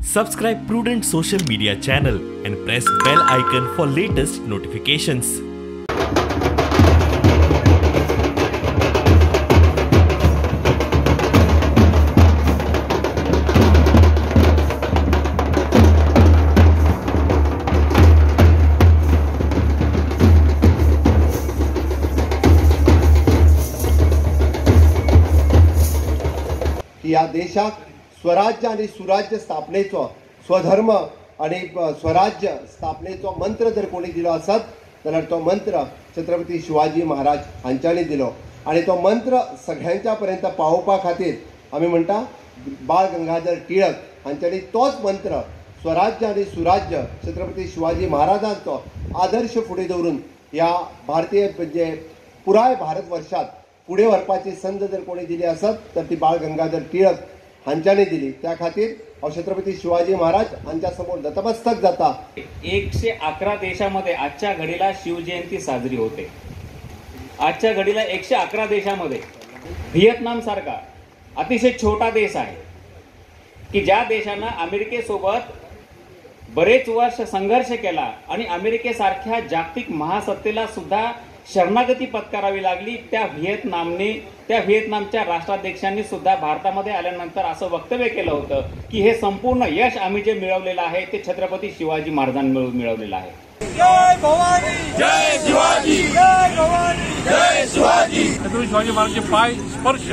Subscribe Prudent social media channel and press bell icon for latest notifications. या देशात स्वराज्य आणि सुराज्य स्थापनेचो स्वधर्म आणि स्वराज्य स्थापनेचो मंत्र जर कोणी दिलो असत जाल्यार तो मंत्र छत्रपती शिवाजी महाराज हांच्यांनी दिलो आणि तो मंत्र सगळ्यांच्या पर्यंत पावोवपा खातीर आमी म्हणटा बाळ गंगाधर टिळक हांच्यांनी तोच मंत्र स्वराज्य आणि सुराज्य छत्रपती शिवाजी महाराजांचो आदर्श फुडें दवरून या भारतीय म्हणजे पुराय भारतवर्षात पुढे व्हरपाची संद जर कोणी दिली असत तर ती बाळ गंगाधर टिळक हांच्यांनी दिली। त्या खातीर छत्रपती शिवाजी महाराज हांच्या समोर नतमस्तक जाता। 111 देशामध्ये आजच्या घडीला शिवजयंती साजरी होते। आजच्या घडीला 111 देशामध्ये व्हिएतनाम सारखा अतिशय छोटा देश आहे की ज्या देशाने अमेरिकेसोबत बरेच वर्ष संघर्ष केला आणि अमेरिकेसारख्या जागतिक महासत्तेला सुद्धा शरणागती पत्करावी लागली। त्या व्हिएतनामच्या राष्ट्राध्यक्षांनी सुद्धा भारतामध्ये आल्यानंतर असं वक्तव्य केलं होतं की हे संपूर्ण यश आम्ही जे मिळवलेलं आहे ते छत्रपती शिवाजी महाराजांनी मिळवलेलं आहे। जय भवानी जय शिवाजी जय भवानी जय शिवाजी। छत्रपती शिवाजी महाराजांचे पाय स्पर्श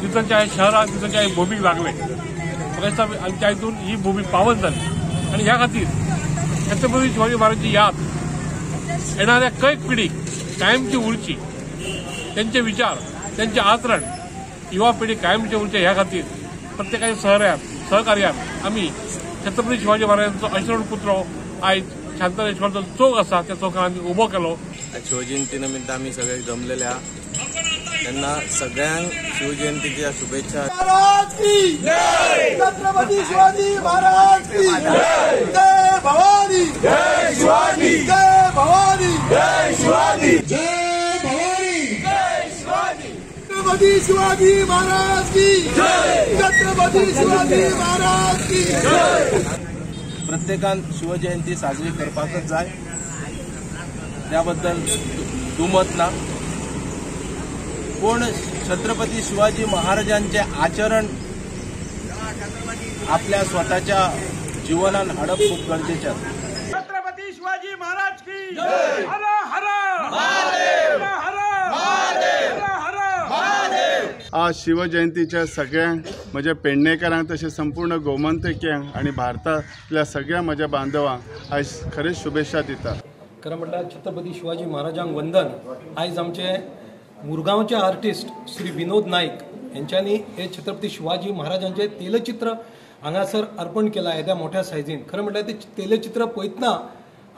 तिथच्या शहरात तिथच्या भूमी लागले आणि त्या इथून ही भूमी पावन झाली आणि या खातीर छत्रपती शिवाजी महाराजांची याद येणाऱ्या कैक पिढी कायमची उरची, त्यांचे विचार त्यांचे आचरण युवा पिढी कायमची उरचे ह्या खातीर प्रत्येकाच्या सहकार्यात आम्ही छत्रपती शिवाजी महाराजांचो अश्रण पुत्र आयज शांतनेश्वरचो चौक आसा त्या चौकान आमी उबो केलो। शिवजयंती निमित्त आम्ही सगळे जमलेले आहात त्यांना सगळ्यांक शिवजयंतीच्या शुभेच्छा। छत्रपती शिवाजी महाराज की जय भवानी जय शिवाजी जय भवानी जय शिवाजी जय भवानी जय शिवाजी। छत्रपती शिवाजी महाराज की जय छत्रपती शिवाजी महाराज की जय। प्रत्येकान शिवजयंती साजरी करपाकच जाय त्याबद्दल दुमत ना, पण छत्रपती शिवाजी महाराजांचे आचरण आपल्या स्वतःच्या जीवनात हाडप खूप गरजेचे आहे। छत्रपती शिवाजी महाराज की जय। हर हर महादेव हर महादेव हर महादेव। आज शिवजयंतीच्या सगळ्यांक म्हज्या पेडणेकारांक तशेंच संपूर्ण गोमंतक्यांक आणि भारतातल्या सगळ्या म्हज्या बांधवांक आयज खरेंच शुभेच्छा दिता। खरं म्हटल्यार छत्रपती शिवाजी महाराजांक वंदन। आयज आमचे मुरगांवचे आर्टिस्ट श्री विनोद नाईक यांच्यानी हे छत्रपती शिवाजी महाराजांचे तेलचित्र हांगासर अर्पण केला येद्या मोठ्या सायझीन। खरं म्हटल्यार ते तेलचित्र पळयतना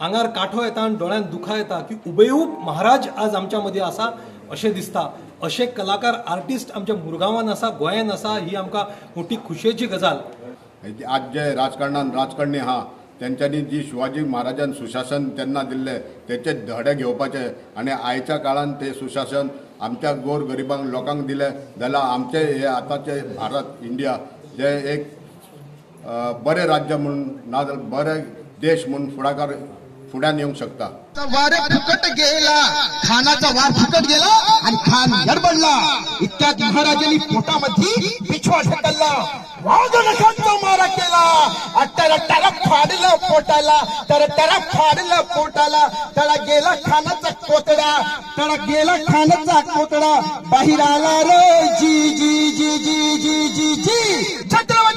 आंगार काठो येता आनी दोळ्यांत दुखां येता की उबेऊब महाराज आज आमच्या मदीं आसा अशें दिसता। अशे कलाकार आर्टिस्ट आमच्या मुरगांवान आसा, गोंयांत आसा, ही आमकां मोठी खुशेची गजाल। आज जे राजकारणी आहा त्यांच्यानी जी शिवाजी महाराजांन सुशासन तेन्ना दिल्ले त्याचे धडे घेवपाचे आणि आयच्या काळात ते सुशासन आमच्या गोर गरिबांक लोकांक दिले जाल्यार आमचे हे आतांचे भारत इंडिया जे एक बरे राज्य म्हणून ना बरे देश म्हणून फुड्यान येवंक शकता। वारे फुकट गेला, खानाचा वार फुकट गेला आणि खान गडबडला। इतक्यात महाराजांनी पोटामध्ये पिछवा ढकलला, वाघनखांचा मारा केला, त्याला फाडलं पोटाला, त्याला फाडलं पोटाला, त्याला गेला खानाचा कोतडा, बाहेर आला रे जी जी जी जी जी जी जी छत्रपती